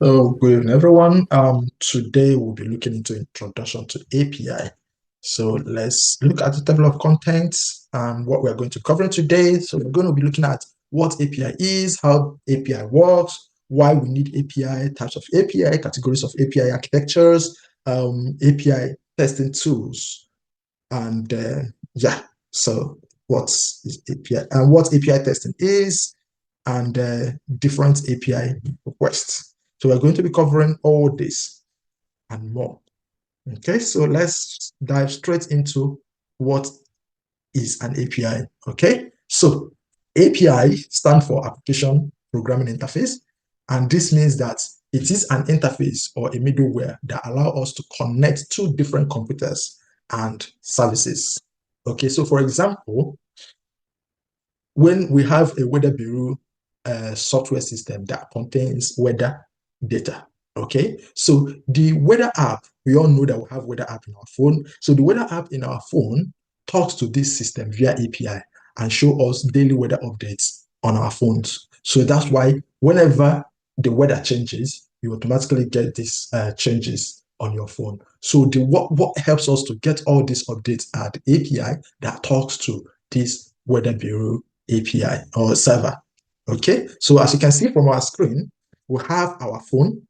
So good evening, everyone. Today we'll be looking into introduction to API. So let's look at the table of contents and what we're going to cover today. So we're going to be looking at what API is, how API works, why we need API, types of API, categories of API architectures, API testing tools, and yeah. So what is API and what API testing is, and different API requests. So we're going to be covering all this and more. Okay, so let's dive straight into what is an API. Okay, so API stands for Application Programming Interface, and this means that it is an interface or a middleware that allow us to connect two different computers and services. Okay, so for example, when we have a weather bureau software system that contains weather data. Okay, so the weather app, we all know that we have weather app in our phone. So the weather app in our phone talks to this system via API and show us daily weather updates on our phones. So that's why whenever the weather changes, you automatically get these changes on your phone. So what helps us to get all these updates are the API that talks to this weather bureau API or server. Okay, so as you can see from our screen, we have our phone.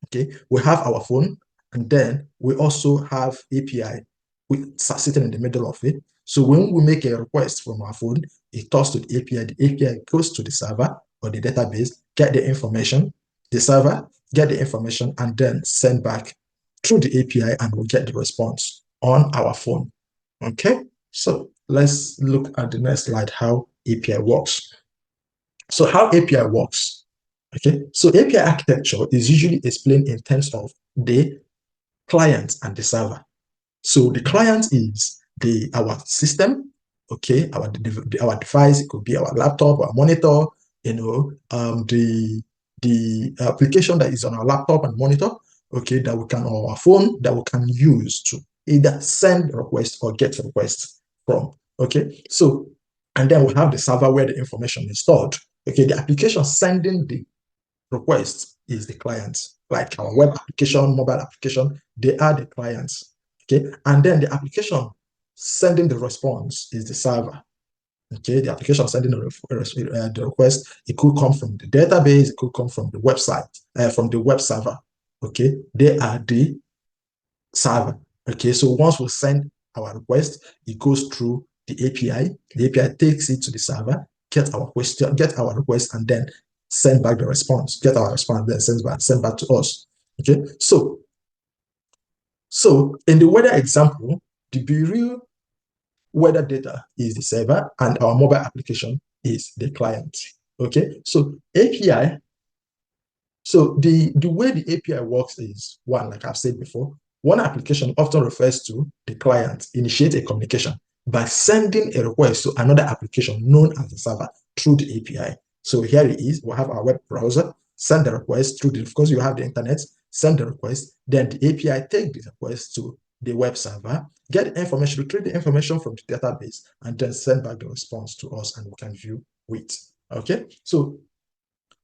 Okay, we have our phone, and then we also have API sitting in the middle of it. So when we make a request from our phone, it talks to the API. The API goes to the server or the database, get the information, the server get the information, and then send back through the API, and we'll get the response on our phone. Okay, so let's look at the next slide, how API works. So how API works, okay? So API architecture is usually explained in terms of the client and the server. So the client is our system, okay? Our device, it could be our laptop, our monitor, the application that is on our laptop and monitor, okay, that we can, or our phone that we can use to either send requests or get requests from, okay? So, and then we have the server where the information is stored. Okay, the application sending the request is the client, like our web application, mobile application, they are the clients. Okay, and then the application sending the response is the server. Okay, the application sending the request, it could come from the database, it could come from the website, from the web server. Okay, they are the server. Okay, so once we send our request, it goes through the API. The API takes it to the server, get our question, get our request, and then send back the response. Get our response, then send back to us. Okay, so in the weather example, the Bureau weather data is the server, and our mobile application is the client. Okay, so API. So the way the API works is one, like I've said before, one application often refers to the client initiate a communication by sending a request to another application known as the server through the API. So here it is. We have our web browser, send the request through the, because you have the internet, send the request, then the API take the request to the web server, get information, retrieve the information from the database, and then send back the response to us, and we can view it. Okay, so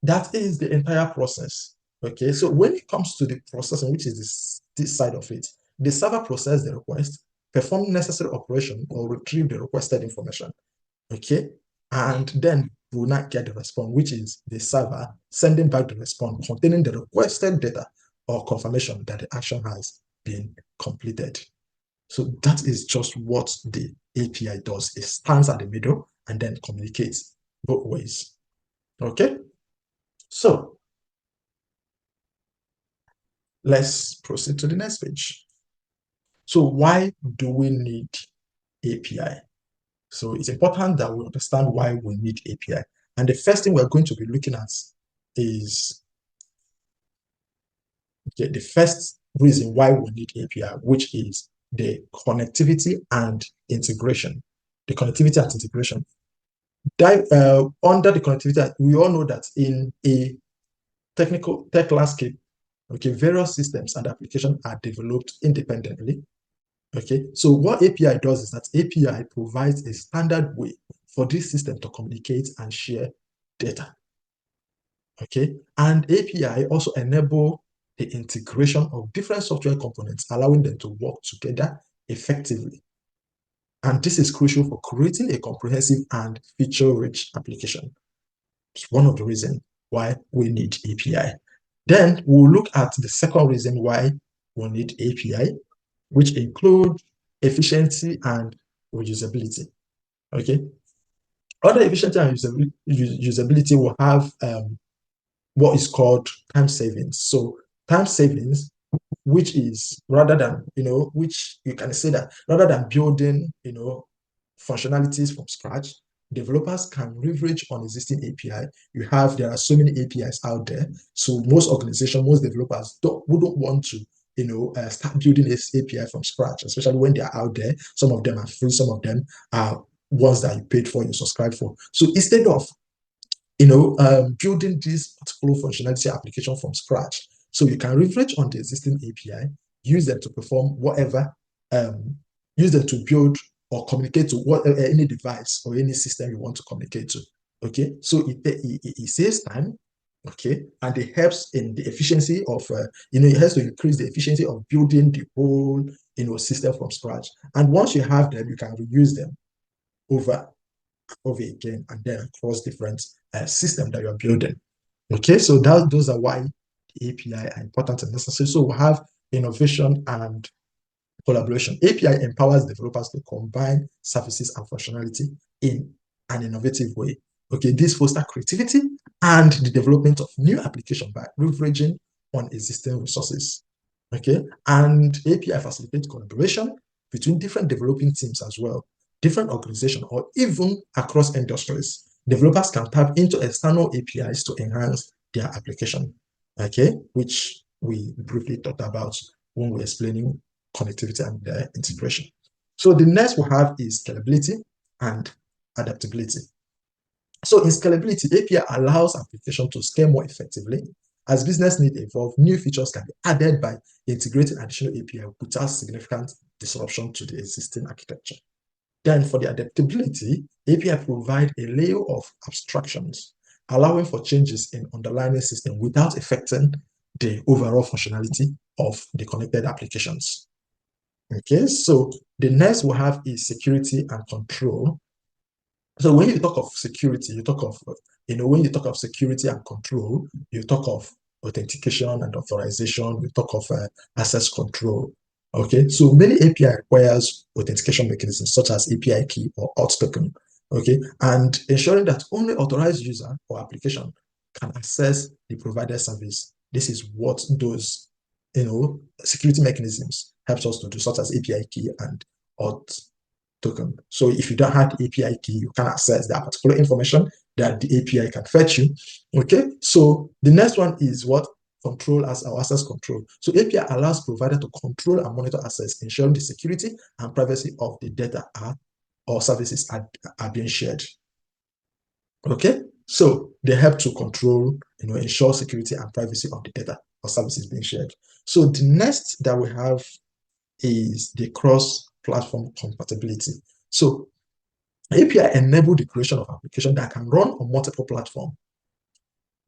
that is the entire process. Okay, so when it comes to the processing, which is this side of it, the server process the request, perform necessary operation, or retrieve the requested information. Okay, and then we will not get the response, which is the server sending back the response containing the requested data or confirmation that the action has been completed. So that is just what the API does. It stands at the middle and then communicates both ways. Okay, so let's proceed to the next page. So why do we need API? So it's important that we understand why we need API. And the first thing we're going to be looking at is, okay, the first reason why we need API, which is the connectivity and integration. The connectivity and integration. Under the connectivity, we all know that in a tech landscape, okay, various systems and applications are developed independently. Okay, so what API does is that API provides a standard way for this system to communicate and share data. Okay, and API also enable the integration of different software components, allowing them to work together effectively. And this is crucial for creating a comprehensive and feature-rich application. It's one of the reasons why we need API. Then we'll look at the second reason why we need API, which include efficiency and reusability. Okay. Other efficiency and usability will have what is called time savings. So time savings, which is rather than, which you can say that rather than building, functionalities from scratch, developers can leverage on existing API. There are so many APIs out there. So most organizations, most developers wouldn't want to, start building this API from scratch, especially when they are out there. Some of them are free, some of them are ones that you paid for, you subscribe for. So instead of building this particular functionality application from scratch. So you can leverage on the existing API, use them to perform whatever, use them to build or communicate to any device or any system you want to communicate to. Okay, so it saves time. Okay, and it helps in the efficiency of, it helps to increase the efficiency of building the whole, system from scratch. And once you have them, you can reuse them over again and then across different systems that you're building. Okay, so those are why the API are important and necessary. So we have innovation and collaboration. API empowers developers to combine services and functionality in an innovative way. Okay, this fosters creativity and the development of new applications by leveraging on existing resources. Okay, and API facilitates collaboration between different developing teams as well, different organizations, or even across industries. Developers can tap into external APIs to enhance their application. Okay, which we briefly talked about when we were explaining connectivity and integration. So the next we have is scalability and adaptability. So in scalability, API allows application to scale more effectively. As business needs evolve, new features can be added by integrating additional API without significant disruption to the existing architecture. Then for the adaptability, API provide a layer of abstractions, allowing for changes in underlying system without affecting the overall functionality of the connected applications. Okay, so the next we have is security and control. So when you talk of security, you talk of, when you talk of security and control, you talk of authentication and authorization, you talk of access control. Okay, so many API requires authentication mechanisms such as API key or auth token. Okay, and ensuring that only authorized user or application can access the provided service. This is what those, security mechanisms helps us to do, such as API key and auth token. So if you don't have the API key, you can access that particular information that the API can fetch you. Okay, so the next one is what? Control as our access control. So API allows provider to control and monitor access, ensuring the security and privacy of the data or services are being shared. Okay, so they help to control, ensure security and privacy of the data or services being shared. So the next that we have is the cross-platform compatibility. So API enable the creation of applications that can run on multiple platforms.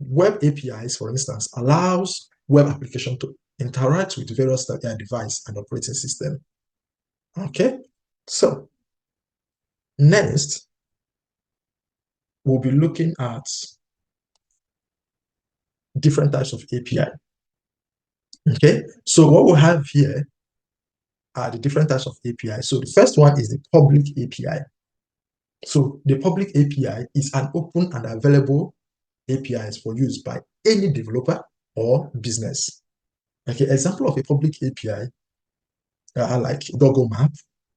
Web APIs, for instance, allows web application to interact with various device and operating system. Okay, so next we'll be looking at different types of API. Okay, so what we have here are the different types of API. So the first one is the public API. So the public API is an open and available APIs for use by any developer or business. Okay, example of a public API are like Google Map.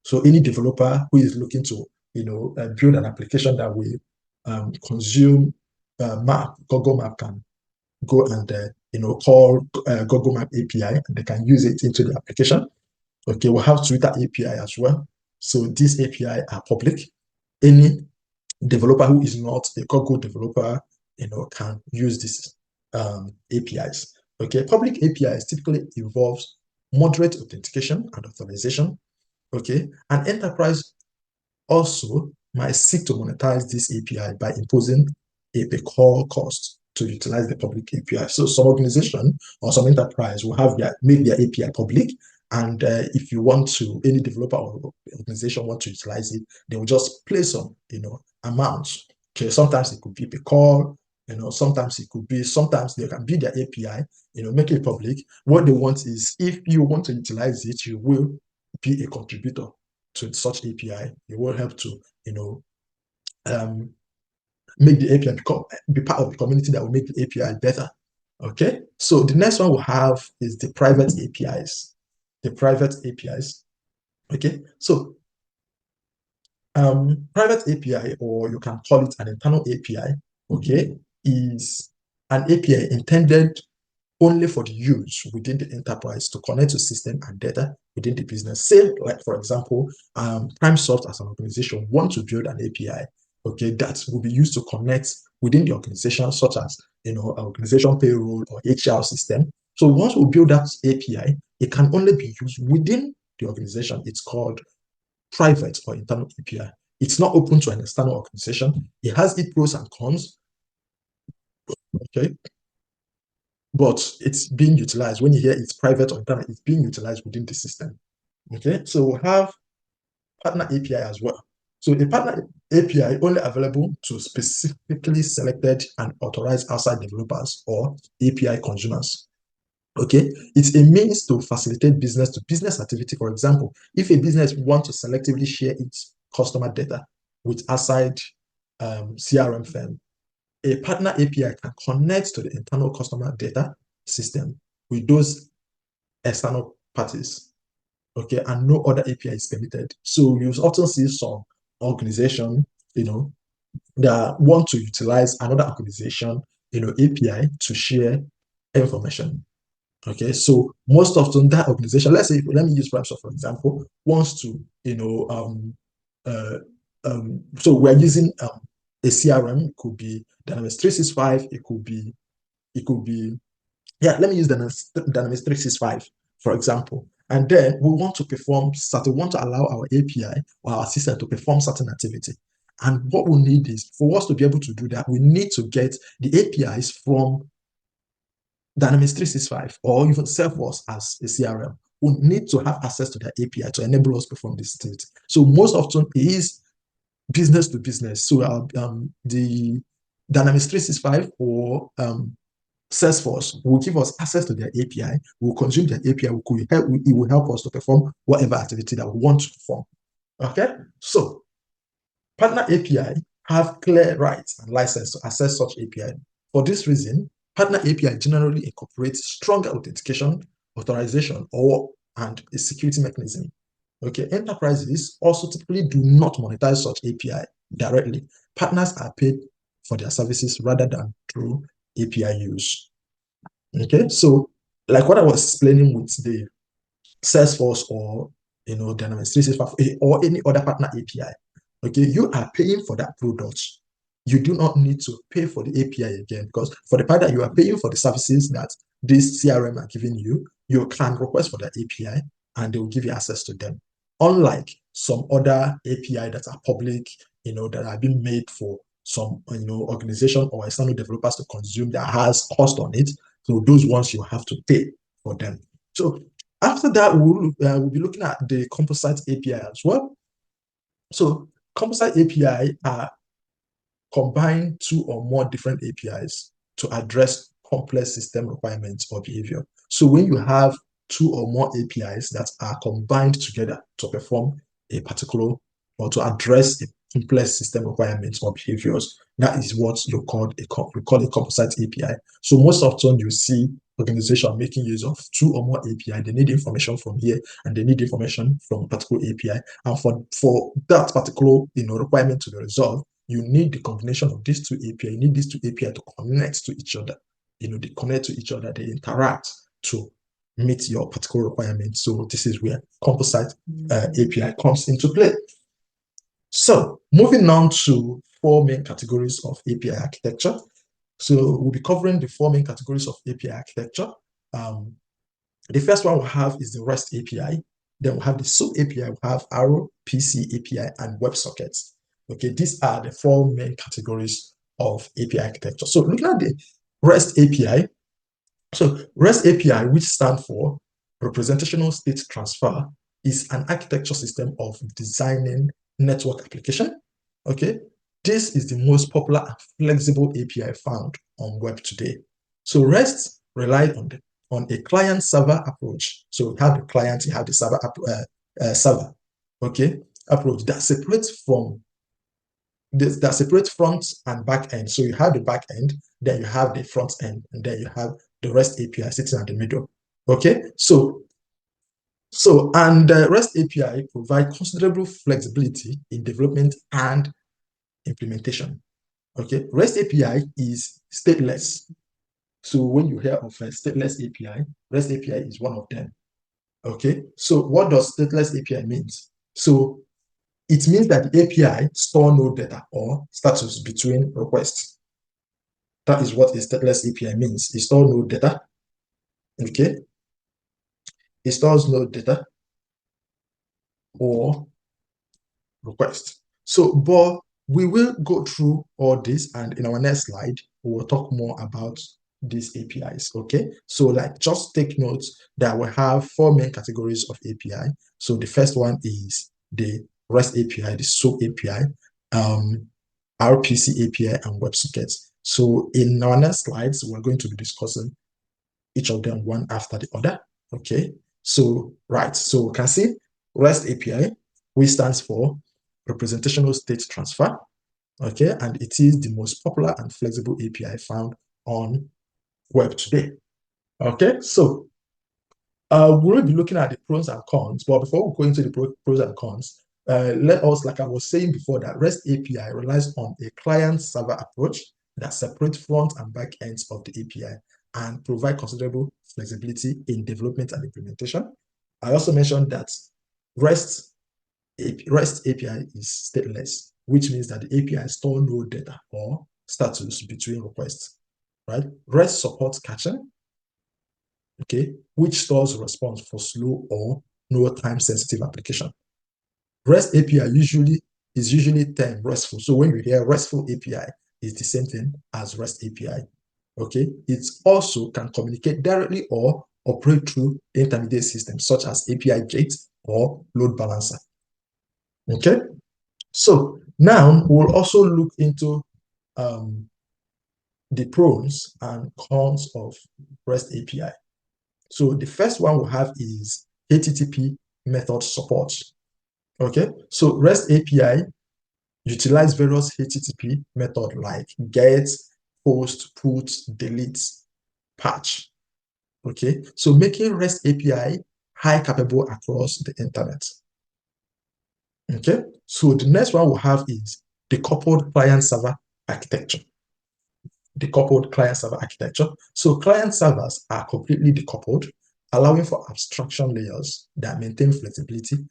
So any developer who is looking to, build an application that will consume map, Google Map can go and call Google Map API, and they can use it into the application. Okay, we'll have Twitter API as well. So these API are public. Any developer who is not a Google developer, can use these APIs. Okay, public APIs typically involves moderate authentication and authorization. Okay, an enterprise also might seek to monetize this API by imposing a per call cost. to utilize the public API. So some organization or some enterprise will have make their API public, and if you want to, any developer or organization want to utilize it, they will just place some, amounts. Okay, sometimes it could be per call, sometimes it could be, sometimes they can build their API, make it public. What they want is, if you want to utilize it, you will be a contributor to such API. You will help to, um, make the API be part of the community that will make the API better. Okay, so the next one we have is the private APIs. The private APIs. Okay, so private API, or you can call it an internal API, okay, is an API intended only for the use within the enterprise to connect to system and data within the business. Say, like for example, PrimeSoft as an organization want to build an API, okay, that will be used to connect within the organization, such as organization payroll or HR system. So once we build that API, it can only be used within the organization. It's called private or internal API. It's not open to an external organization. It has its pros and cons, okay, but it's being utilized. When you hear it's private or internal, it's being utilized within the system. Okay, so we have partner API as well. So the partner API only available to specifically selected and authorized outside developers or API consumers. Okay, it's a means to facilitate business to business activity. For example, if a business wants to selectively share its customer data with outside CRM firm, a partner API can connect to the internal customer data system with those external parties. Okay, and no other API is permitted. So you often see some organization, that want to utilize another organization, API to share information. Okay, so most often that organization, let me use Microsoft for example, wants to, uh, so we're using a CRM. It could be Dynamics 365. It could be, yeah, let me use Dynamics 365, for example. And then we want to allow our API or our system to perform certain activity. And what we need is, for us to be able to do that, we need to get the APIs from Dynamics 365 or even Salesforce as a CRM. We need to have access to that API to enable us to perform this activity. So most often it is business to business. So the Dynamics 365 or Salesforce will give us access to their API. We'll consume their API. It will help us to perform whatever activity that we want to perform. Okay, so partner API have clear rights and license to access such API. For this reason, partner API generally incorporates stronger authentication, authorization, and a security mechanism. Okay, enterprises also typically do not monetize such API directly. Partners are paid for their services rather than through API use. Okay, so like what I was explaining with the Salesforce or Dynamics 365 or any other partner API. Okay, you are paying for that product. You do not need to pay for the API again, because for the partner, you are paying for the services that this CRM are giving you. You can request for the API and they will give you access to them. Unlike some other API that are public, that are being made for some organization or external developers to consume that has cost on it. So those ones you have to pay for them. So after that, we'll be looking at the composite API as well. So composite API are combine two or more different APIs to address complex system requirements or behavior. So when you have two or more APIs that are combined together to perform a particular or to address a complex system requirements or behaviors, that is what we call a composite API. So most often you see organization making use of two or more API. They need information from here and they need information from a particular API. And for that particular requirement to be resolved, you need the combination of these two API. You need these two API to connect to each other. They connect to each other, they interact to meet your particular requirements. So this is where composite API comes into play. So moving on to four main categories of API architecture. So we'll be covering the four main categories of API architecture. The first one we have is the REST API. Then we have the SOAP API, we have Arrow, PC API, and WebSockets. Okay, these are the four main categories of API architecture. So looking at the REST API. So REST API, which stands for Representational State Transfer, is an architecture system of designing network application. Okay, this is the most popular and flexible API found on web today. So REST relied on a client-server approach. So you have the client, you have the server, okay, approach that separates front and back end. So you have the back end, then you have the front end, and then you have the REST API sitting at the middle. Okay, and the REST API provide considerable flexibility in development and implementation. Okay, REST API is stateless. So when you hear of a stateless API, REST API is one of them. Okay, so what does stateless API means? So it means that the API store no data or status between requests. That is what a stateless API means. It stores no data. Okay, it stores no data or request. So, but we will go through all this, and in our next slide, we will talk more about these APIs. Okay, so like just take notes that we have four main categories of API. So the first one is the REST API, the SOAP API, RPC API, and WebSockets. So in our next slides, we're going to be discussing each of them one after the other. Okay, so right, so we can see REST API, which stands for Representational State Transfer. Okay, and it is the most popular and flexible API found on web today. Okay, so we'll be looking at the pros and cons, but before we go into the pros and cons, let us, like I was saying before, that REST API relies on a client-server approach that separates front and back ends of the API and provide considerable flexibility in development and implementation. I also mentioned that REST API is stateless, which means that the API store no data or status between requests, right? REST supports caching, okay, which stores response for slow or no time-sensitive application. REST API is usually termed RESTful. So when you hear RESTful API, it's the same thing as REST API. Okay, it also can communicate directly or operate through intermediate systems such as API gates or load balancer. Okay, so now we'll also look into the pros and cons of REST API. So the first one we have is HTTP method support. Okay, so REST API utilize various HTTP method like get, post, put, delete, patch. Okay, so making REST API high capable across the internet. Okay, so the next one we have is decoupled client-server architecture. Decoupled client-server architecture. So client servers are completely decoupled, allowing for abstraction layers that maintain flexibility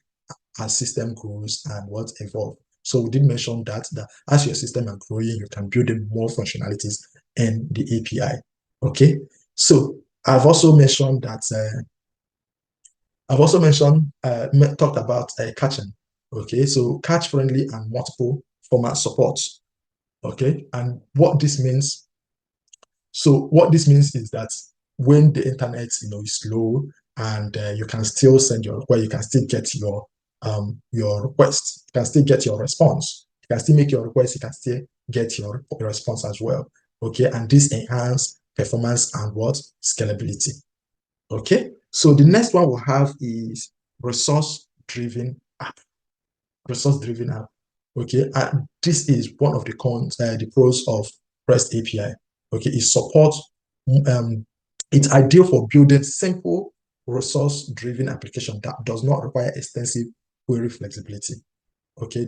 as system grows and what evolve. So we did mention that as your system are growing, you can build in more functionalities in the API. Okay, so I've also mentioned that talked about caching. Okay, so cache friendly and multiple format support. Okay, and what this means. So what this means is that when the internet is slow and you can still send your request, you can still get your request, you can still get your response, you can still make your request, you can still get your response as well. Okay, and this enhance performance and what scalability. Okay, so the next one we'll have is resource-driven app. Resource-driven app. Okay, and this is one of the cons, the pros of REST API. Okay, it supports. It's ideal for building simple resource-driven application that does not require extensive query flexibility. Okay,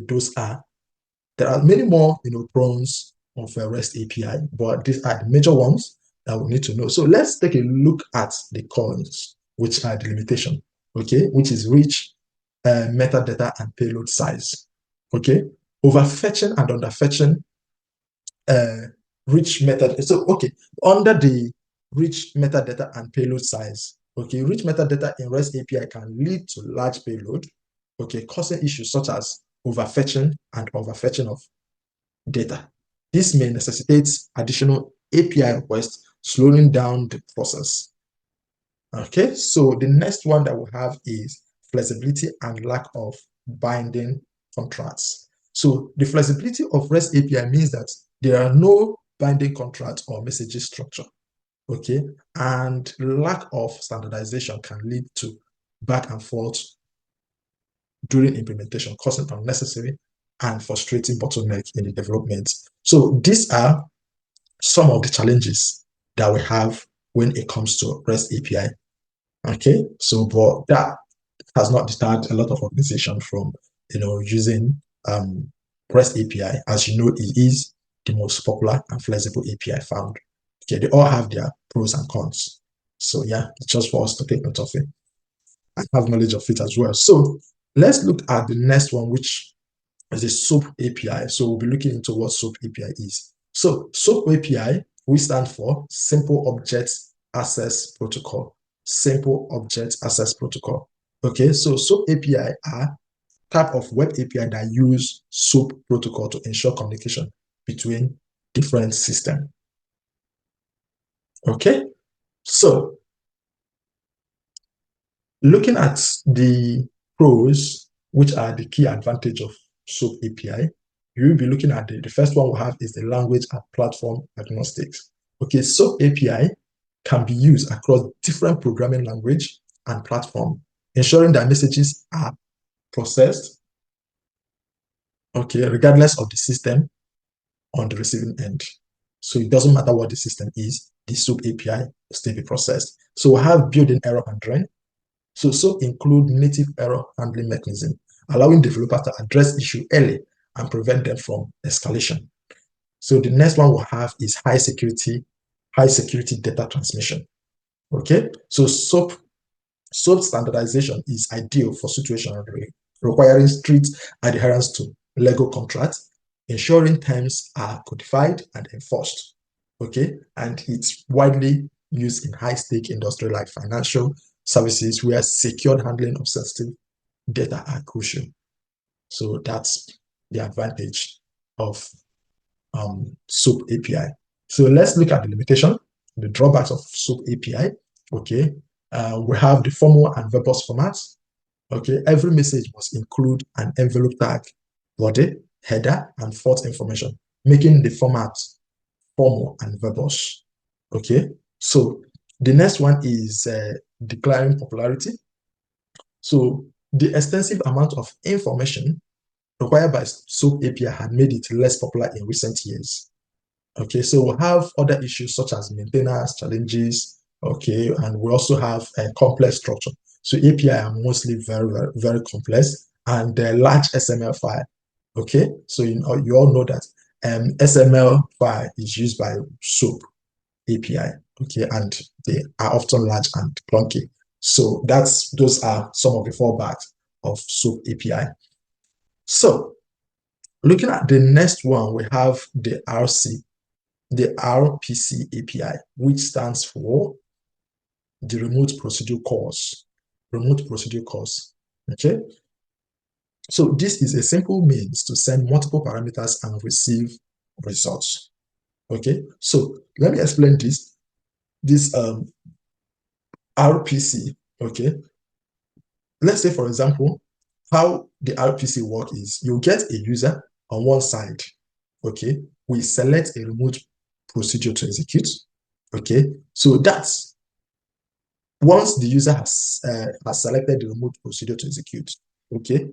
there are many more pros of a REST API, but these are the major ones that we need to know. So let's take a look at the cons, which are the limitation. Okay, which is rich metadata and payload size. Okay, overfetching and underfetching rich metadata. So okay, under the rich metadata and payload size, okay, rich metadata in REST API can lead to large payload, okay, causing issues such as overfetching and overfetching of data. This may necessitate additional API requests slowing down the process. Okay, so the next one that we have is flexibility and lack of binding contracts. So the flexibility of REST API means that there are no binding contracts or messaging structure. Okay, and lack of standardization can lead to back and forth during implementation, causing unnecessary and frustrating bottleneck in the development. So these are some of the challenges that we have when it comes to REST API. Okay, so but that has not deterred a lot of organizations from using REST API. As you know, it is the most popular and flexible API found. Okay, they all have their pros and cons. So yeah, it's just for us to take note of it and have knowledge of it as well. So let's look at the next one, which is the SOAP API. So we'll be looking into what SOAP API is. So SOAP API, we stand for Simple Object Access Protocol. Simple Object Access Protocol. Okay, so SOAP API are type of web API that use SOAP protocol to ensure communication between different systems. Okay, so looking at the pros, which are the key advantage of SOAP API, you will be looking at the first one we have is the language and platform agnostics. Okay, SOAP API can be used across different programming language and platform, ensuring that messages are processed, okay, regardless of the system on the receiving end. So it doesn't matter what the system is, the SOAP API will still be processed. So we have built-in error handling. So SOAP include native error handling mechanism, allowing developers to address issue early and prevent them from escalation. So the next one we'll have is high security data transmission. Okay, so SOAP standardization is ideal for situations requiring strict adherence to legal contracts, ensuring terms are codified and enforced. Okay, and it's widely used in high-stake industry like financial services where secured handling of sensitive data are crucial. So that's the advantage of SOAP API. So let's look at the limitation, the drawbacks of SOAP API. Okay, we have the formal and verbose formats. Okay, every message must include an envelope tag, body, header, and font information, making the format formal and verbose. Okay, so the next one is declaring popularity. So the extensive amount of information required by SOAP API had made it less popular in recent years. Okay, so we have other issues such as maintenance challenges. Okay, and we also have a complex structure. So API are mostly very, very, very complex and they're large XML file. Okay, so you all know that XML file is used by SOAP API. Okay, and they are often large and clunky. So those are some of the fallbacks of SOAP API. So looking at the next one, we have the RPC API, which stands for the remote procedure calls. Remote procedure calls. Okay. So this is a simple means to send multiple parameters and receive results. Okay. So let me explain this. This RPC. Okay. Let's say, for example, how the RPC work is you get a user on one side. Okay. We select a remote procedure to execute. Okay. So that's once the user has selected the remote procedure to execute, okay,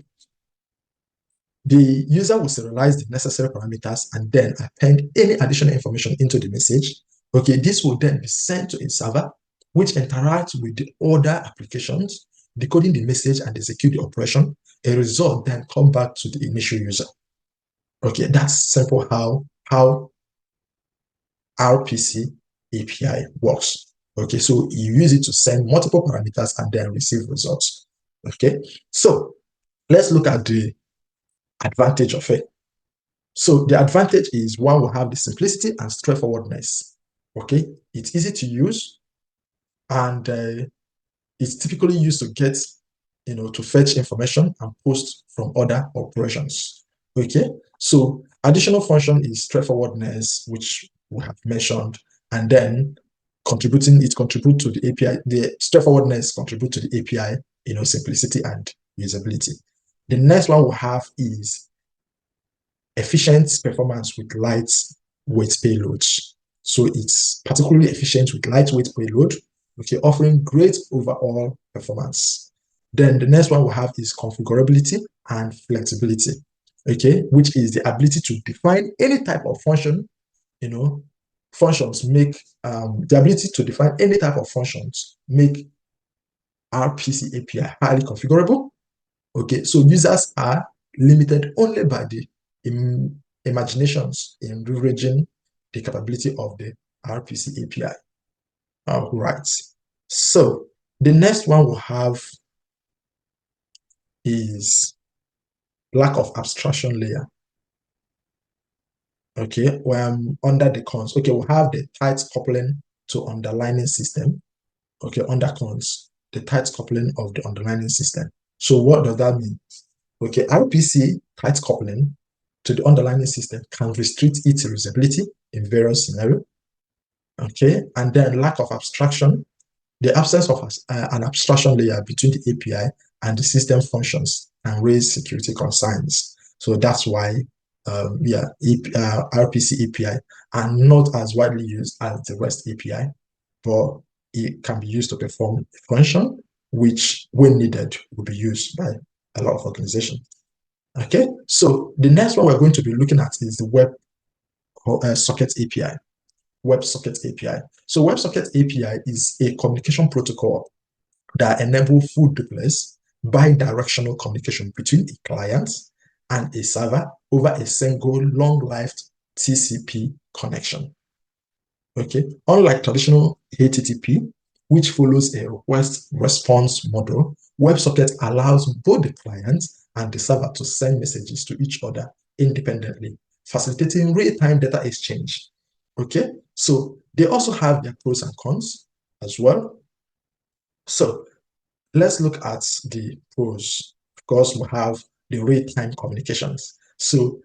the user will serialize the necessary parameters and then append any additional information into the message. Okay, this will then be sent to a server, which interacts with the other applications, decoding the message and execute the operation. A result then come back to the initial user. Okay, that's simple how RPC API works. Okay, so you use it to send multiple parameters and then receive results. Okay, so let's look at the advantage of it. So the advantage is one will have the simplicity and straightforwardness. Okay, it's easy to use and it's typically used to get, to fetch information and post from other operations. Okay, so additional function is straightforwardness, which we have mentioned, and then contribute to the API. The straightforwardness contribute to the API, simplicity and usability. The next one we have is efficient performance with lightweight payloads. So it's particularly efficient with lightweight payload, okay, offering great overall performance. Then the next one we have is configurability and flexibility, okay, which is the ability to define any type of function, functions make the ability to define any type of functions make RPC API highly configurable. Okay, so users are limited only by the imaginations in leveraging the capability of the RPC API. All right. So the next one we'll have is lack of abstraction layer. Okay, under the cons. Okay, we'll have the tight coupling to underlining system. Okay, under cons, the tight coupling of the underlining system. So what does that mean? Okay, RPC tight coupling to the underlying system can restrict its reusability in various scenarios. Okay, and then lack of abstraction, the absence of an abstraction layer between the API and the system functions can raise security concerns. So that's why, RPC API are not as widely used as the REST API, but it can be used to perform a function which, when needed, will be used by a lot of organizations. Okay, so the next one we're going to be looking at is the WebSocket API. WebSocket API. So WebSocket API is a communication protocol that enables full duplex bi-directional communication between a client and a server over a single long-lived TCP connection. Okay, unlike traditional HTTP, which follows a request-response model, WebSocket allows both the client and the server to send messages to each other independently, facilitating real-time data exchange. Okay, so they also have their pros and cons as well. So let's look at the pros. Of course, we have the real-time communications. So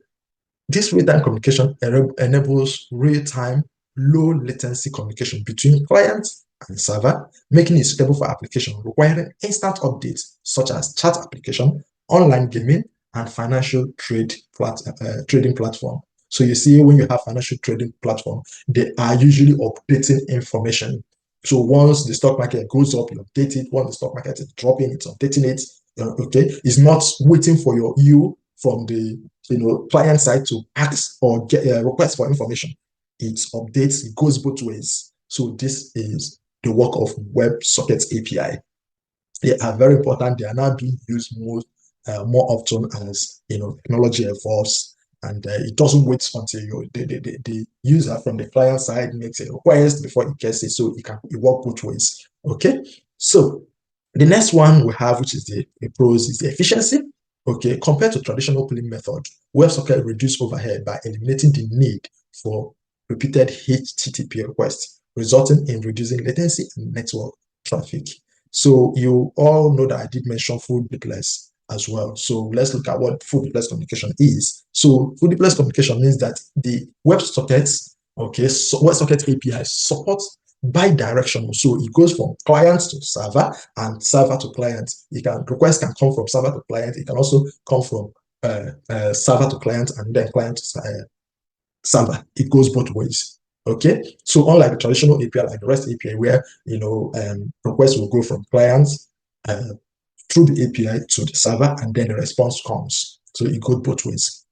this real-time communication enables real-time, low latency communication between clients and server, making it suitable for applications requiring instant updates such as chat application, online gaming, and financial trading platform. So you see, when you have financial trading platform, they are usually updating information. So once the stock market goes up, you update it. Once the stock market is dropping, it's updating it. Okay, it's not waiting for you from the client side to ask or get a request for information. It updates, it goes both ways. So this is the work of WebSocket API. They are very important. They are now being used more often as technology evolves, and it doesn't wait until the user from the client side makes a request before it gets it. So it works both ways. Okay, so the next one we have, which is the pros, is the efficiency. Okay, compared to traditional polling method, WebSocket reduces overhead by eliminating the need for repeated HTTP requests, resulting in reducing latency and network traffic. So you all know that I did mention full bitless as well. So let's look at what full bitless communication is. So full bitless communication means that the WebSockets, okay, so WebSocket API supports bi-directional. So it goes from client to server and server to client. Requests can come from server to client. It can also come from server to client and then client to server. It goes both ways. Okay, so unlike the traditional API like the REST API, where requests will go from clients through the API to the server, and then the response comes. So it goes both ways.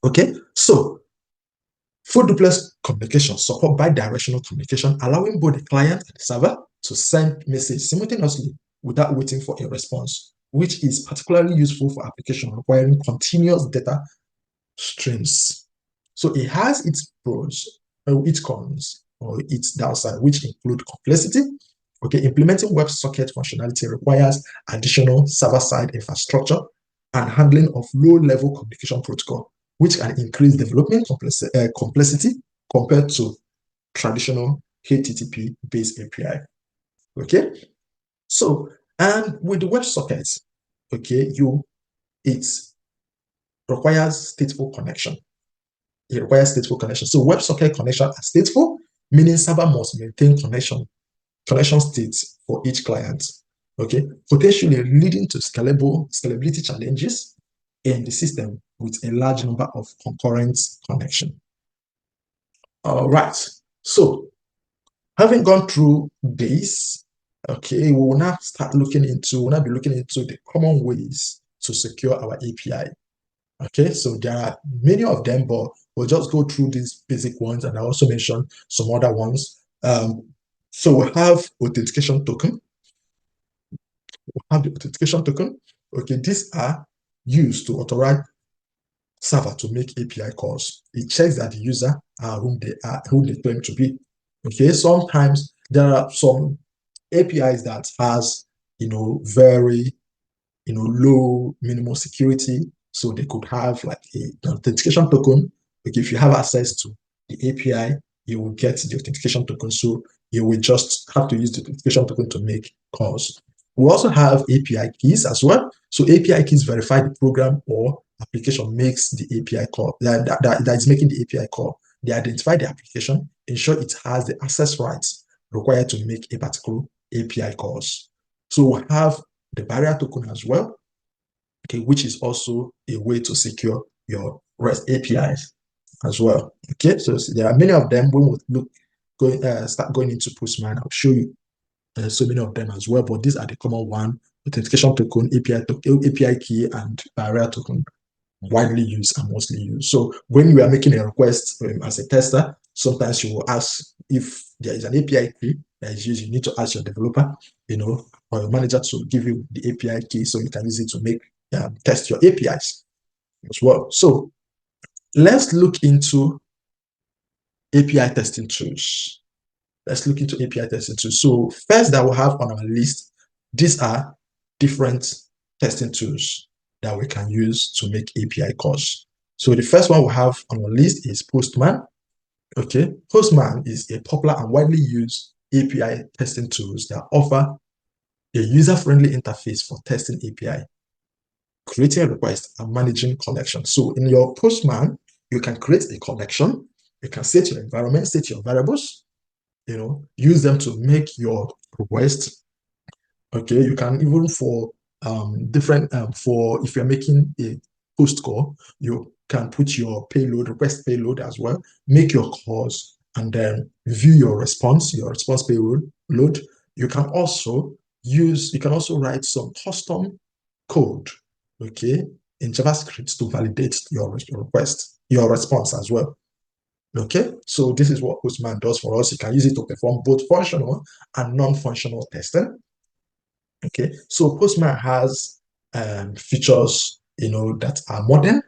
Okay, so full duplex communication support bi-directional communication, allowing both the client and the server to send messages simultaneously without waiting for a response, which is particularly useful for applications requiring continuous data streams. So it has its pros, its cons, or its downside, which include complexity. Okay, implementing WebSocket functionality requires additional server-side infrastructure and handling of low-level communication protocol, which can increase development complexity compared to traditional HTTP-based API. Okay, so and with the WebSockets, okay, it requires stateful connection. It requires stateful connection. So WebSocket connection are stateful, meaning server must maintain connection states for each client, okay, potentially leading to scalability challenges in the system with a large number of concurrent connections. All right, so having gone through this, okay, we will now be looking into the common ways to secure our API. Okay, so there are many of them, but we'll just go through these basic ones, and I also mention some other ones. So we have authentication token. We have the authentication token. Okay, these are used to authorize server to make API calls. It checks that the user are whom they claim to be. Okay, sometimes there are some APIs that has very low minimum security. So they could have like an authentication token. Like if you have access to the API, you will get the authentication token. So you will just have to use the authentication token to make calls. We also have API keys as well. So API keys verify the program or application makes the API call that is making the API call. They identify the application, ensure it has the access rights required to make a particular API calls. So we have the barrier token as well, okay, which is also a way to secure your REST APIs as well. Okay, so there are many of them. When we start going into Postman, I'll show you so many of them as well. But these are the common one: authentication token, API key, and barrier token, widely used and mostly used. So when you are making a request as a tester, sometimes you will ask if there is an API key that is used. You need to ask your developer, or your manager to give you the API key so you can use it to make test your APIs as well. So let's look into API testing tools. Let's look into API testing tools. So first that we'll have on our list, these are different testing tools that we can use to make API calls. So the first one we have on our list is Postman. Okay, Postman is a popular and widely used API testing tools that offer a user-friendly interface for testing API, creating a request, and managing collections. So in your Postman, you can create a collection, you can set your environment, set your variables, use them to make your request. Okay, you can even for different for if you're making a post call, you can put your payload, request payload as well, make your calls, and then view your response payload load. You can also write some custom code, okay, in JavaScript to validate your request, your response as well. Okay, so this is what Postman does for us. You can use it to perform both functional and non-functional testing. Okay, so Postman has features, that are modern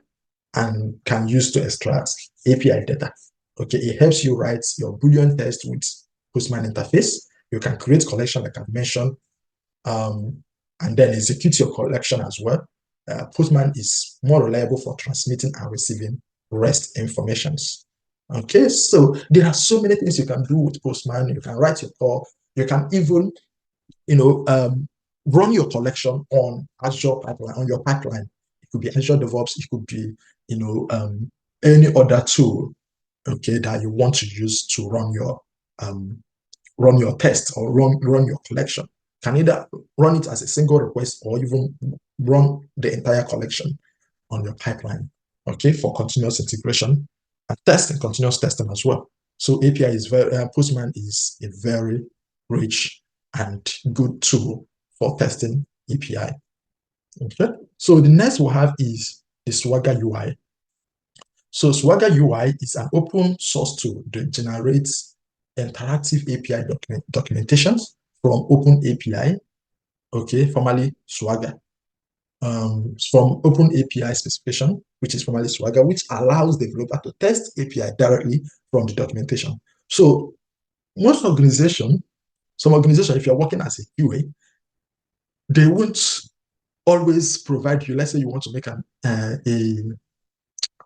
and can use to extract API data. Okay, it helps you write your Boolean test with Postman interface. You can create collection like I've mentioned, and then execute your collection as well. Postman is more reliable for transmitting and receiving REST informations. Okay, so there are so many things you can do with Postman. You can write your call. You can even, run your collection on Azure pipeline, on your pipeline. It could be Azure DevOps. It could be, any other tool, okay, that you want to use to run your test or run your collection. Can either run it as a single request or even run the entire collection on your pipeline, okay, for continuous integration and testing, continuous testing as well. So API is Postman is a very rich and good tool for testing API. Okay, so the next we'll have is the Swagger UI. So Swagger UI is an open source tool that generates interactive API documentations from Open API, okay, formerly Swagger, from Open API specification, which is formerly Swagger, which allows the developer to test API directly from the documentation. So some organization, if you're working as a QA, they won't always provide you. Let's say you want to make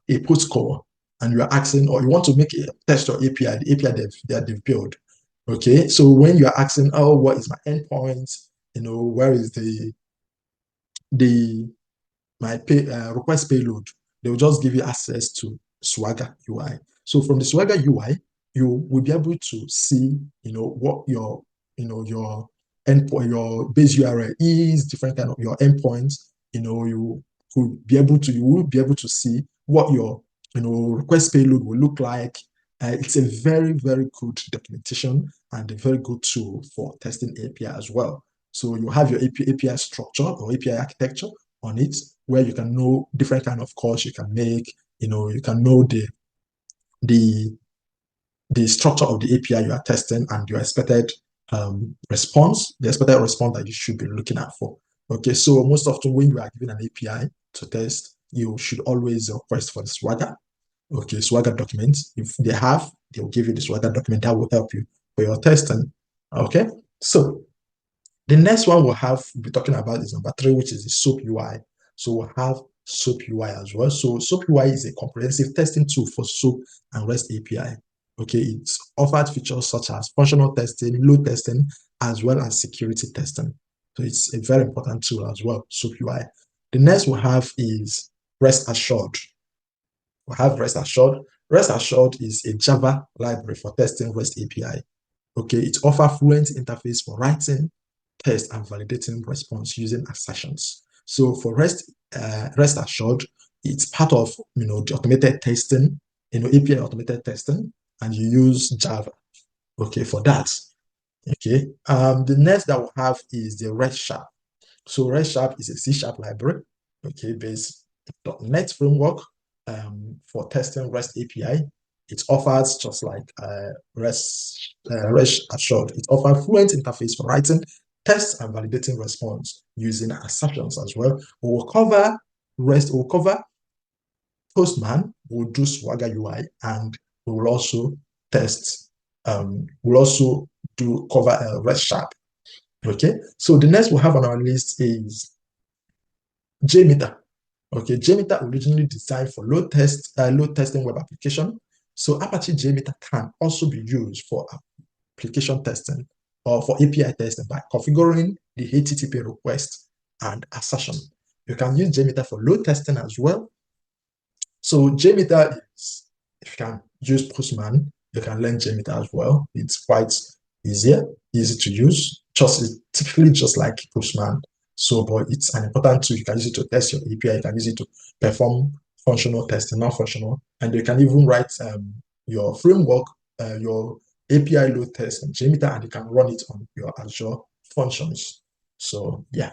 a post call and you are asking, or you want to make a test or API, the API they've built. Okay, so when you are asking, oh, what is my endpoint? Where is my request payload? They will just give you access to Swagger UI. So from the Swagger UI, you will be able to see, what your, your endpoint, your base URL is, different kind of your endpoints. You will be able to see what your, request payload will look like. It's a very, very good documentation and a very good tool for testing API as well. So you have your API structure or API architecture on it, where you can know different kind of calls you can make. You can know the the structure of the API you are testing and your expected response, the expected response that you should be looking at for. Okay, so most often when you are given an API to test, you should always request for the Swagger. Okay, Swagger document. If they'll give you the Swagger document that will help you for your testing. Okay, so the next one we'll be talking about is number 3, which is the SOAP UI. So we'll have SOAP UI as well. So SOAP UI is a comprehensive testing tool for SOAP and REST API. Okay, it's offered features such as functional testing, load testing, as well as security testing. So it's a very important tool as well, SOAP UI. The next we'll have is REST Assured. We'll have REST Assured. REST Assured is a Java library for testing REST API. Okay, it offers fluent interface for writing, test, and validating response using assertions. So for REST Assured, it's part of the automated testing, API automated testing, and you use Java. Okay, for that. Okay. The next that we have is the REST Sharp. So REST Sharp is a C# library, okay, based .NET framework for testing REST API. It offers just like REST Assured. It offers fluent interface for writing, test, and validating response using assertions as well. We will cover REST. We'll cover Postman. We'll do Swagger UI, and we will also test. We'll also do cover REST Sharp. Okay. So the next we have on our list is JMeter. Okay, JMeter originally designed for load testing web application. So Apache JMeter can also be used for application testing or for API testing by configuring the HTTP request and assertion. You can use JMeter for load testing as well. So JMeter is, if you can use Postman, you can learn JMeter as well. It's quite easy to use. It's typically just like Postman. So, but it's an important tool. You can use it to test your API. You can use it to perform functional testing, non-functional, and you can even write your framework, your API load test in JMeter, and you can run it on your Azure functions. So, yeah.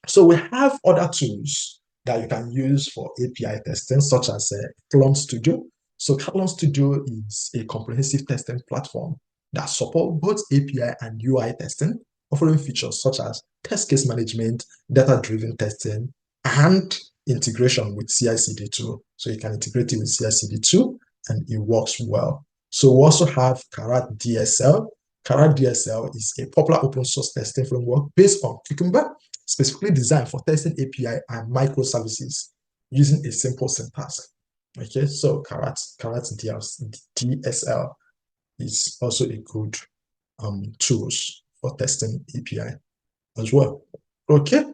So we have other tools that you can use for API testing, such as Clone Studio. So Clone Studio is a comprehensive testing platform that supports both API and UI testing, offering features such as test case management, data-driven testing, and integration with CI/CD tool. So you can integrate it with CI/CD tool, and it works well. So we also have Karat DSL. Karat DSL is a popular open source testing framework based on Cucumber, specifically designed for testing API and microservices using a simple syntax. Okay, so Karat DSL is also a good tools for testing API as well. Okay,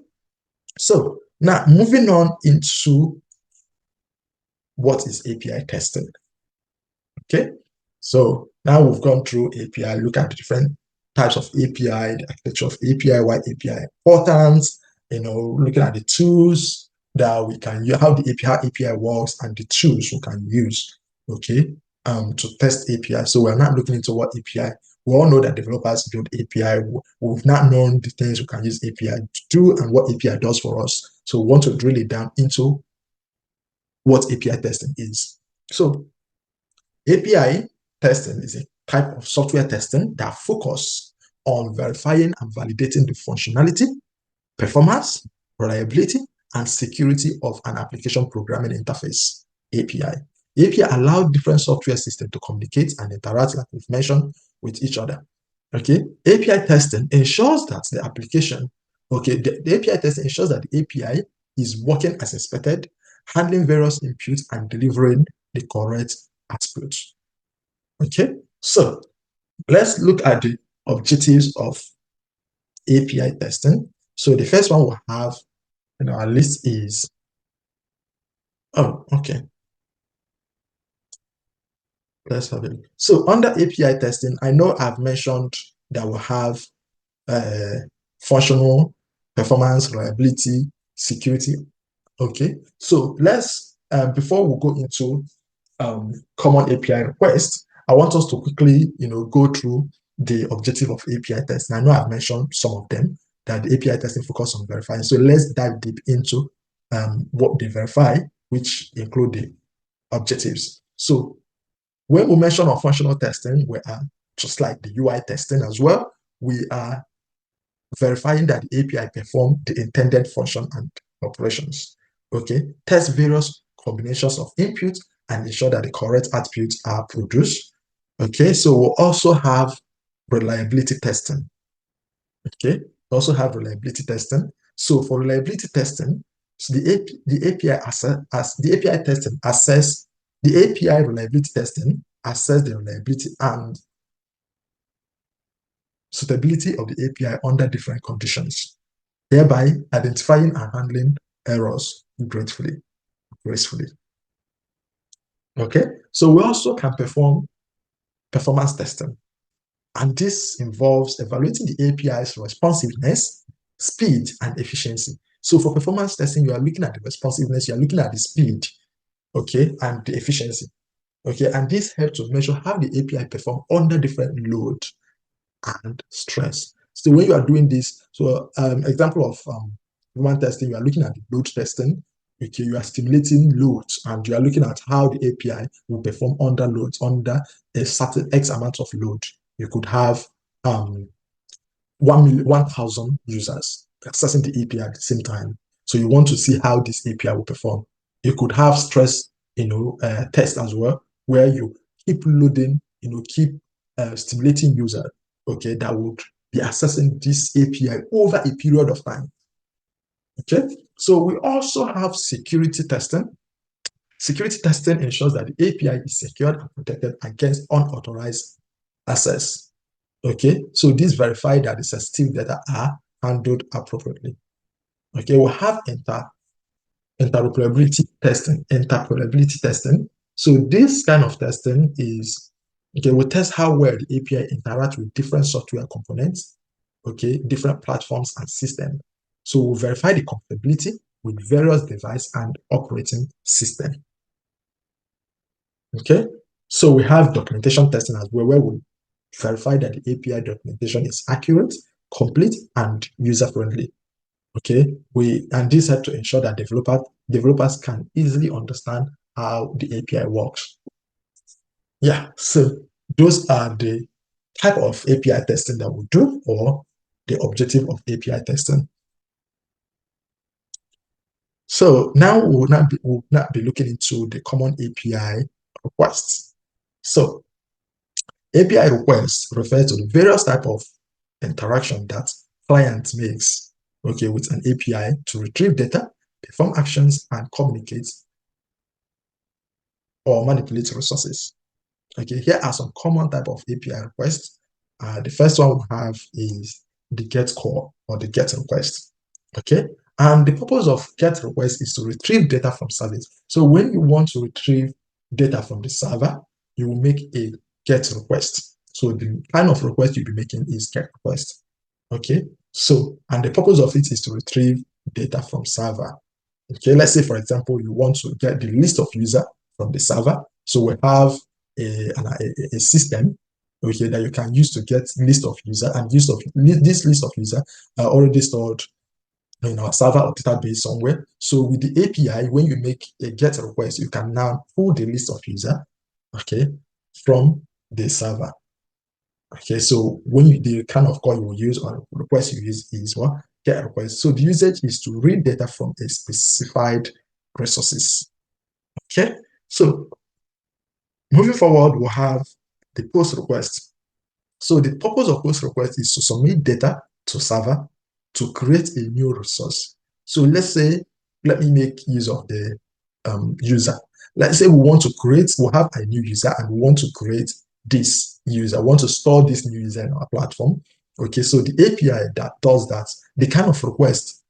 so now moving on into what is API testing. Okay, so now we've gone through API, look at the different types of API, the architecture of API, why API importance, looking at the tools that we can use, how the API works, and the tools we can use, okay, to test API. So we're not looking into what API. We all know that developers build API. We've not known the things we can use API to do and what API does for us. So we want to drill it down into what API testing is. So API testing is a type of software testing that focuses on verifying and validating the functionality, performance, reliability, and security of an application programming interface, API. API allows different software systems to communicate and interact, like we've mentioned, with each other. Okay, API testing ensures that the application, the API testing ensures that the API is working as expected, handling various inputs and delivering the correct output. Okay, so let's look at the objectives of API testing. So the first one we'll have in our list is, Let's have it. So under API testing, I know I've mentioned that we'll have functional, performance, reliability, security. Okay, so let's before we go into common API requests, I want us to quickly, go through the objective of API testing. I know I've mentioned some of them that the API testing focus on verifying. So let's dive deep into what they verify, which include the objectives. So when we mention on functional testing, we are just like the UI testing as well. We are verifying that the API perform the intended function and operations. Okay, test various combinations of inputs and ensure that the correct attributes are produced. Okay, so we'll also have reliability testing. Okay, we also have reliability testing. So for reliability testing, so the API testing assess the API reliability testing assess the reliability and suitability of the API under different conditions, thereby identifying and handling errors gracefully. Okay, so we also can perform performance testing, and this involves evaluating the API's responsiveness, speed, and efficiency. So for performance testing, you are looking at the responsiveness, you are looking at the speed, okay, and the efficiency. Okay, and this helps to measure how the API perform under different load and stress. So when you are doing this, so example of performance testing, you are looking at the load testing. Okay, you are stimulating loads and you are looking at how the API will perform under loads, under a certain X amount of load. You could have 1,000 users accessing the API at the same time. So you want to see how this API will perform. You could have stress, test as well, where you keep loading, keep stimulating user, okay, that would be accessing this API over a period of time. Okay, so we also have security testing. Security testing ensures that the API is secured and protected against unauthorized access. Okay, so this verifies that the sensitive data are handled appropriately. Okay, we'll have interoperability testing. So this kind of testing is, okay, we test how well the API interact with different software components, okay, different platforms and systems. So we'll verify the compatibility with various device and operating system. Okay, so we have documentation testing as well, where we verify that the API documentation is accurate, complete, and user-friendly. Okay, and this helps to ensure that developers can easily understand how the API works. Yeah, so those are the type of API testing that we do, or the objective of API testing. So now we'll not be looking into the common API requests. So API requests refer to the various type of interaction that client makes, okay, with an API to retrieve data, perform actions, and communicate or manipulate resources. Okay, here are some common type of API requests. The first one we have is the get call or the get request. Okay, and the purpose of get request is to retrieve data from service. So when you want to retrieve data from the server, you will make a get request. So the kind of request you'll be making is get request. Okay, so and the purpose of it is to retrieve data from server. Okay, let's say for example you want to get the list of user from the server. So we have a system, okay, that you can use to get list of user, and this list of user are already stored in our server or database somewhere. So with the API, when you make a get request, you can now pull the list of user, okay, from the server. Okay, so when the kind of call you will use or request you use is what? Get request. So the usage is to read data from a specified resources. Okay, so moving forward, we'll have the post request. So the purpose of post request is to submit data to server to create a new resource. So let's say, let me make use of the user. Let's say we have a new user and we want to create this user, want to store this new user in our platform. Okay, so the API that does that, the kind of request,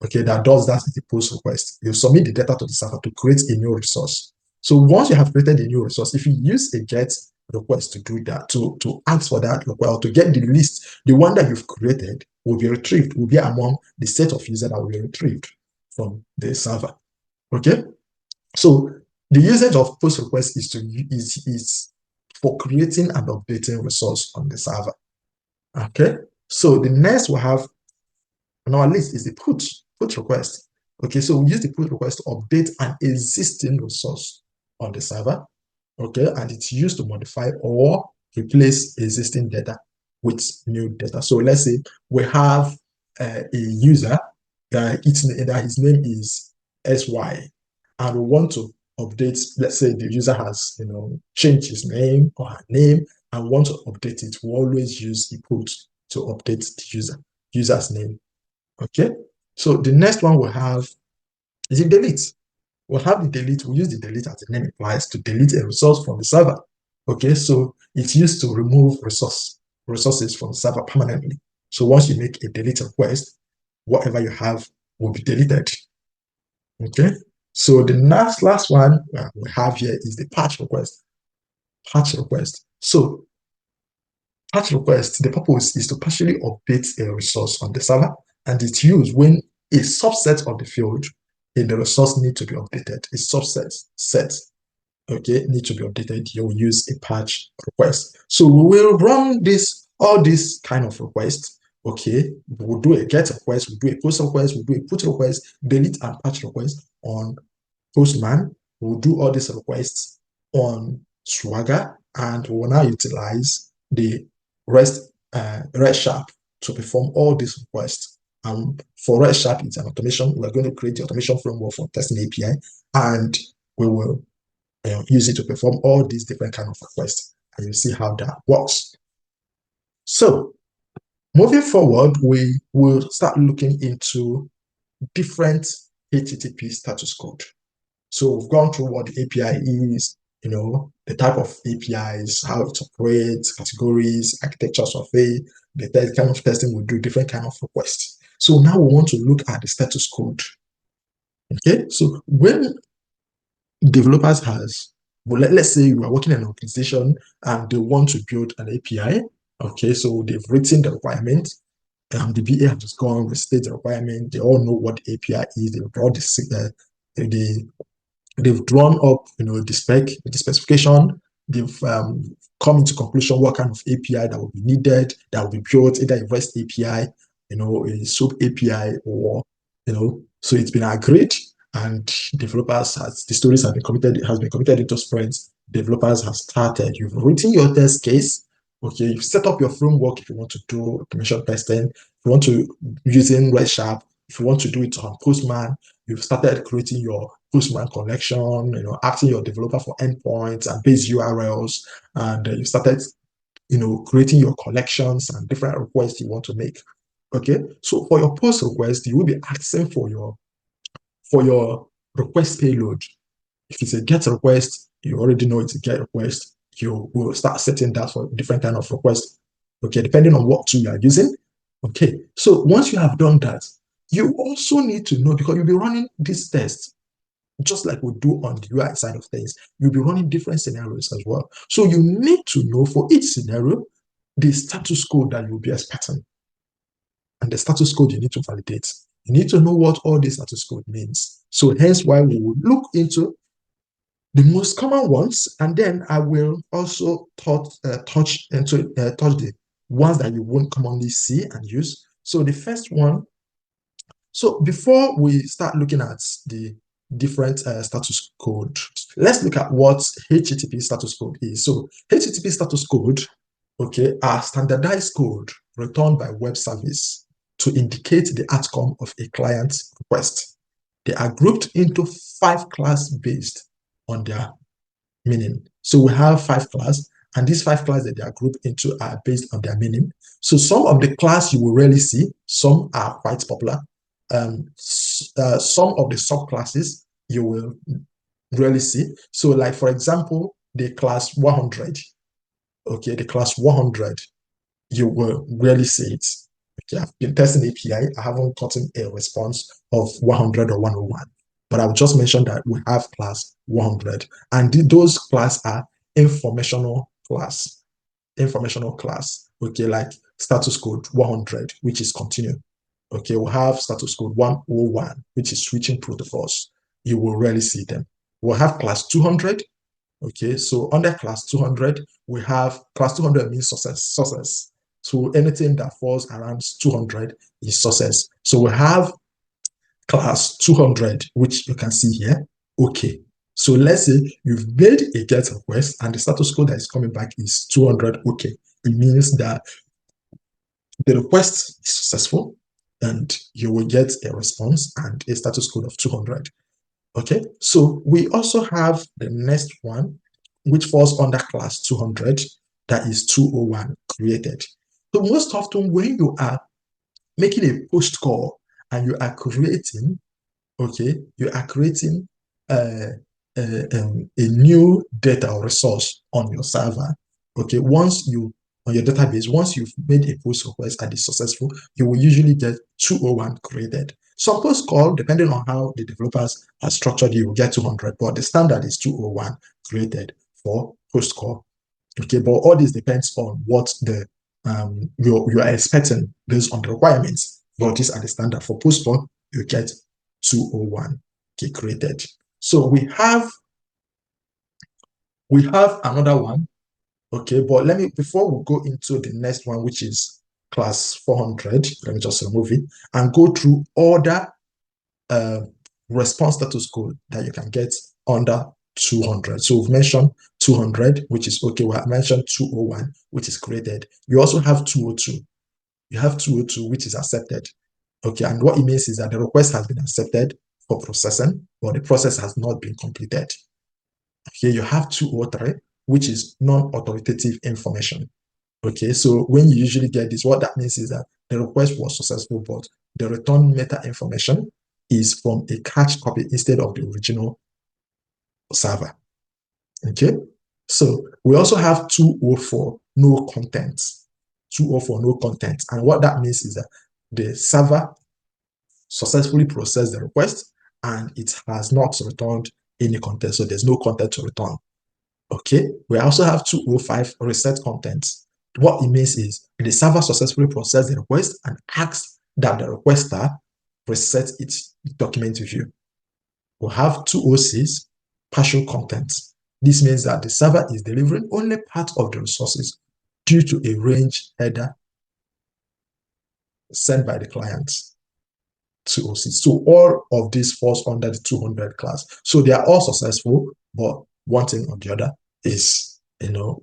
okay, that does that is the post request. You submit the data to the server to create a new resource. So once you have created a new resource, if you use a get request to do that, to ask for that request, to get the list, the one that you've created will be retrieved, will be among the set of users that will be retrieved from the server. Okay? So the usage of post request is for creating and updating resource on the server. Okay? So the next we have on our list is the put request. Okay, so we use the put request to update an existing resource on the server. Okay, and it's used to modify or replace existing data with new data. So let's say we have a user that his name is SY, and we want to update. Let's say the user has changed his name or her name and want to update it. We always use the put to update the user's name. Okay, so the next one we have is the delete. We'll have the delete, we'll use the delete as the name implies to delete a resource from the server. Okay, so it's used to remove resources from the server permanently. So once you make a delete request, whatever you have will be deleted. Okay, so the last one we have here is the patch request. Patch request. So patch request, the purpose is to partially update a resource on the server, and it's used when a subset of the field in the resource need to be updated. A subset set, okay, need to be updated. You will use a patch request. So we will run all these kind of requests. Okay, we'll do a get request, we'll do a post request, we'll do a put request, delete and patch request on Postman. We'll do all these requests on Swagger, and we will now utilize the REST Sharp to perform all these requests. And for REST Sharp, it's an automation. We're going to create the automation framework for testing API, and we will use it to perform all these different kind of requests. And you see how that works. So moving forward, we will start looking into different HTTP status code. So we've gone through what the API is, the type of APIs, how it operates, categories, architecture survey, the kind of testing we do, different kind of requests. So now we want to look at the status code. Okay, so when developers let's say you are working in an organization and they want to build an API. Okay, so they've written the requirement. The BA has just gone, restate the requirement. They all know what the API is. They've brought they've drawn up, the specification. They've come into conclusion what kind of API that will be needed, that will be built, either a REST API, a SOAP API, or so it's been agreed, and developers the stories have been committed into sprints. Developers have started. You've written your test case. Okay, you've set up your framework if you want to do automation testing. If you want to using REST Sharp, if you want to do it on Postman, you've started creating your Postman collection, asking your developer for endpoints and base URLs, and you started, creating your collections and different requests you want to make. Okay, so for your post request, you will be asking for your request payload. If it's a get request, you already know it's a get request. You will start setting that for different kind of requests. Okay, depending on what tool you are using. Okay, so once you have done that, you also need to know, because you'll be running this test just like we do on the UI side of things. You'll be running different scenarios as well. So you need to know for each scenario the status code that you'll be expecting. And the status code you need to validate. You need to know what all this status code means. So hence why we will look into the most common ones, and then I will also touch the ones that you won't commonly see and use. So the first one, so before we start looking at the different status code, let's look at what HTTP status code is. So HTTP status code, okay, are standardized code returned by web service to indicate the outcome of a client request. They are grouped into 5 classes based on their meaning. So we have 5 classes, and these 5 classes that they are grouped into are based on their meaning. So some of the class you will rarely see, some are quite popular. Some of the subclasses you will rarely see. So like, for example, the class 100, okay, the class 100, you will rarely see it. Okay, I've been testing API. I haven't gotten a response of 100 or 101. but I've just mentioned that we have class 100, and those class are informational class. Informational class, okay, like status code 100, which is continue. Okay, we'll have status code 101, which is switching protocols. You will rarely see them. We'll have class 200. Okay, so under class 200, we have class 200 means success. So anything that falls around 200 is success. So we have class 200, which you can see here. Okay, so let's say you've made a GET request and the status code that is coming back is 200. Okay, it means that the request is successful and you will get a response and a status code of 200. Okay, so we also have the next one, which falls under class 200, that is 201 created. So most often when you are making a post call and you are creating, okay, you are creating a new data or resource on your server. Okay, once you on your database, once you've made a post request and it's successful, you will usually get 201 created. Some post call, depending on how the developers are structured, you will get 200, but the standard is 201 created for post call. Okay, but all this depends on what the you are expecting based on the requirements. But these are the standard for post call. You get 201 created. So we have another one. Okay, but let me, before we go into the next one, which is class 400, let me just remove it and go through other response status code that you can get under 200. So we've mentioned 200, which is okay. We have mentioned 201, which is created. You also have 202. You have 202, which is accepted. Okay, and what it means is that the request has been accepted for processing, but the process has not been completed. Okay, you have 203, which is non-authoritative information. Okay, so when you usually get this, what that means is that the request was successful, but the return meta information is from a cached copy instead of the original server. Okay, so we also have 204, no content. 204, no content. And what that means is that the server successfully processed the request and it has not returned any content. So there's no content to return. Okay, we also have 205, reset content. What it means is the server successfully processed the request and asks that the requester reset its document view. We have 206, partial content. This means that the server is delivering only part of the resources due to a range header sent by the client. 206. So all of this falls under the 200 class. So they are all successful, but one thing or the other is,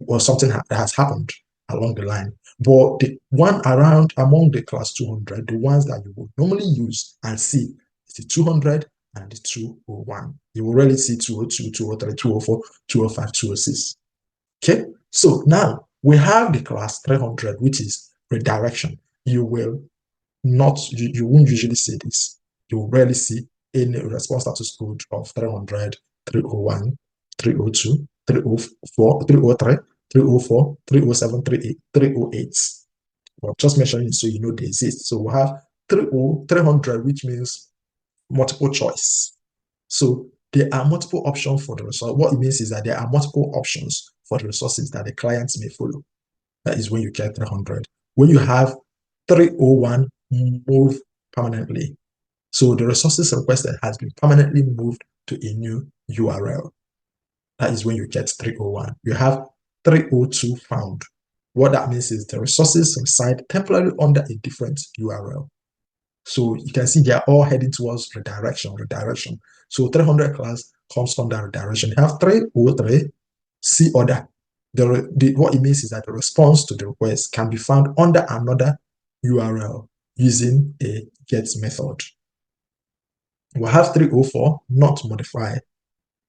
or something that has happened along the line. But the one around among the class 200, the ones that you would normally use and see is the 200 and the 201. You will rarely see 202, 203, 204, 205, 206. Okay, so now we have the class 300, which is redirection. You won't usually see this. You will rarely see any response status code of 300, 301, 302, 304, 303, 304, 307, 308. Well, just mentioning it so you know they exist. So we have 300, which means multiple choice. So there are multiple options for the resource. What it means is that there are multiple options for the resources that the clients may follow. That is when you get 300. When you have 301, move permanently. So the resources requested has been permanently moved to a new URL. That is when you get 301. You have 302 found. What that means is the resources reside temporarily under a different URL. So you can see they are all heading towards redirection. So 300 class comes under redirection. You have 303, see order. What it means is that the response to the request can be found under another URL using a get method. We have 304, not modified.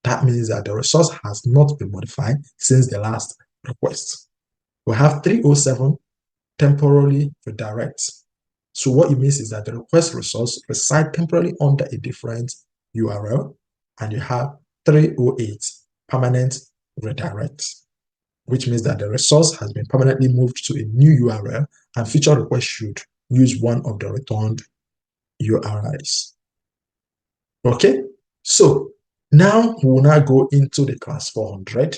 That means that the resource has not been modified since the last request. We have 307, temporarily redirect. So what it means is that the request resource resides temporarily under a different URL, and you have 308, permanent redirect, which means that the resource has been permanently moved to a new URL and future requests should use one of the returned URIs. Okay, So now we will now go into the class 400.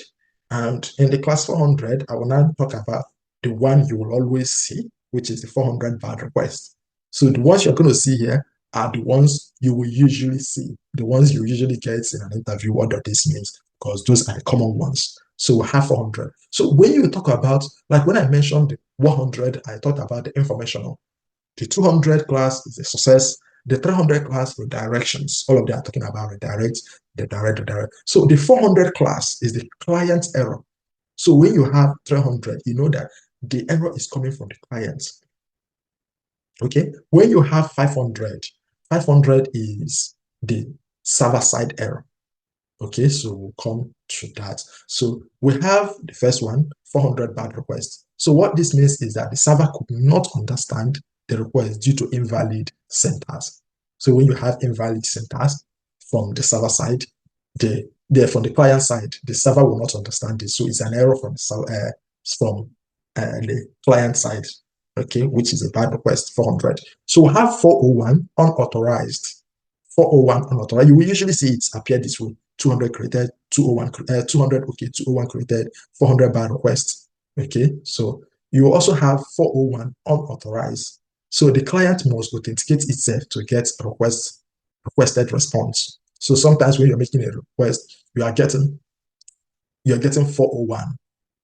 And in the class 400, I will now talk about the one you will always see, which is the 400 bad request. So the ones you're going to see here are the ones you will usually see, the ones you usually get in an interview. What does this mean? Because those are the common ones. So we have 400. So when you talk about, like when I mentioned the 100, I talked about the informational. The 200 class is a success. The 300 class redirections. All of them are talking about redirect, redirect. So the 400 class is the client error. So when you have 300, you know that the error is coming from the client. Okay. When you have 500, 500 is the server side error. Okay, so we'll come to that. So we have the first one, 400 bad requests. So what this means is that the server could not understand the request due to invalid syntax. So when you have invalid syntax from the server side, from the client side, the server will not understand it. So it's an error from the client side, okay, which is a bad request, 400. So we have 401 unauthorized. 401 unauthorized. You will usually see it appear this way. 200 created, 201, 200, okay, 201 created, 400 bad requests. Okay, so you also have 401 unauthorized. So the client must authenticate itself to get requested response. So sometimes when you're making a request, you're getting 401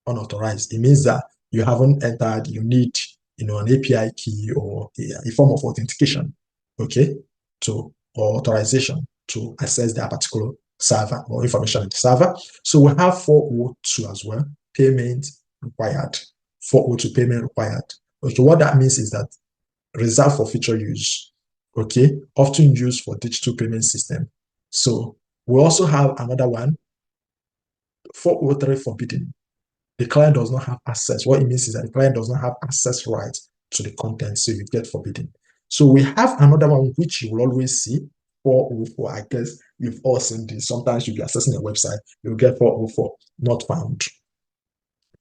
unauthorized. It means that you haven't entered, you need an API key or a form of authentication, okay, or authorization to access that particular server or information in the server. So we have 402 as well, payment required. 402 payment required. Okay, what that means is that reserved for future use, okay, often used for digital payment system. So we also have another one, 403 forbidden. The client does not have access. What it means is that the client does not have access rights to the content, so you get forbidden. So we have another one which you will always see, 404. I guess you've all seen this. Sometimes you'll be accessing a website, you'll get 404, not found.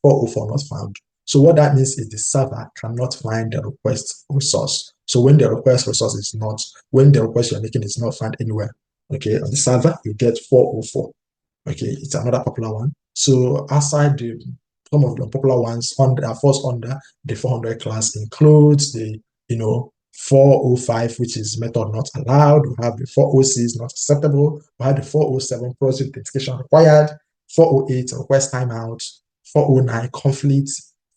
404 not found. So what that means is the server cannot find the request resource. So when the request resource is not, when the request you're making is not found anywhere, okay, on the server, you get 404. Okay, it's another popular one. So outside some of the popular ones falls under the 400 class includes the 405, which is method not allowed. We have the 406 not acceptable. We have the 407 process authentication required. 408 request timeout. 409 conflict.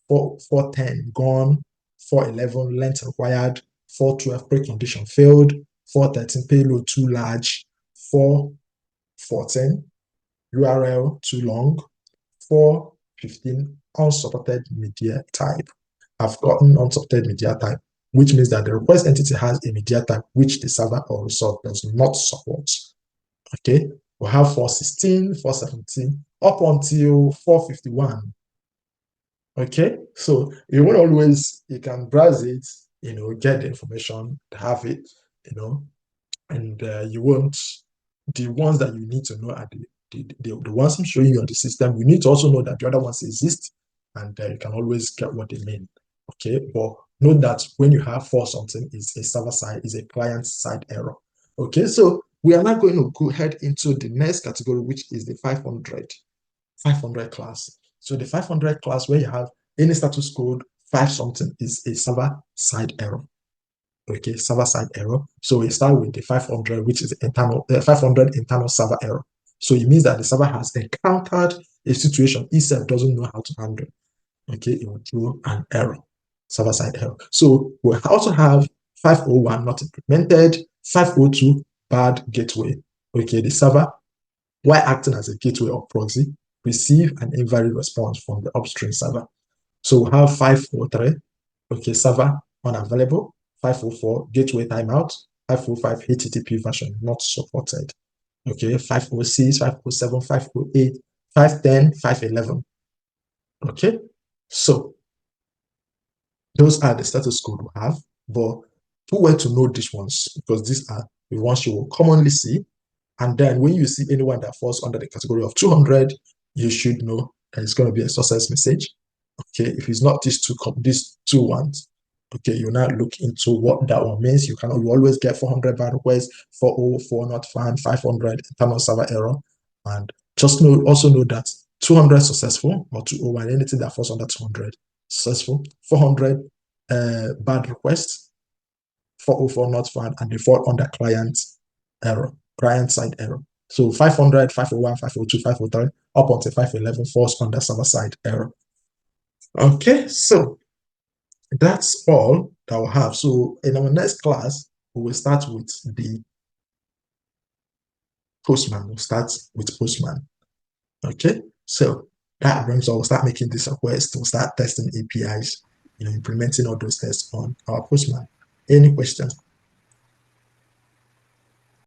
410 gone. 411 length required. 412 precondition failed. 413 payload too large. 414 URL too long. 415 unsupported media type. I've gotten unsupported media type, which means that the request entity has a media type which the server or resource does not support. Okay, we have 416, 417, up until 451. Okay, so you can browse it, get the information, have it, and you won't, the ones that you need to know are the ones I'm showing you on the system. You need to also know that the other ones exist, and you can always get what they mean. Okay, but note that when you have for something, is a server side, is a client side error. Okay, so we are now going to go ahead into the next category, which is the 500 class. So the 500 class, where you have any status code 5 something, is a server side error. Okay, server side error. So we start with the 500, which is internal 500 internal server error. So it means that the server has encountered a situation itself doesn't know how to handle. Okay, it will throw an error, server side error. So we also have 501 not implemented, 502 bad gateway. Okay, the server, while acting as a gateway or proxy, receive an invalid response from the upstream server. So we have 503, okay, server unavailable. 504, gateway timeout. 505, HTTP version not supported. Okay, 506, 507, 508, 510, 511. Okay, so those are the status code we have, but who were to know these ones, because these are the ones you will commonly see. And then when you see anyone that falls under the category of 200, you should know that it's going to be a success message. Okay, if it's not these two ones, Okay, you now look into what that one means. You always get 400 bad requests, 404 not found, 500 internal server error. And just also know that 200 successful or 201, anything that falls under 200 successful, 400 bad requests, 404 not found, and they fall under client side error. So 500, 501, 502, 503, up until 511 falls under server side error. Okay, so that's all that we'll have. So in our next class, we will start with the Postman. We'll start with Postman. Okay, so that brings us, we'll start making these requests, we'll start testing APIs, implementing all those tests on our Postman. Any questions?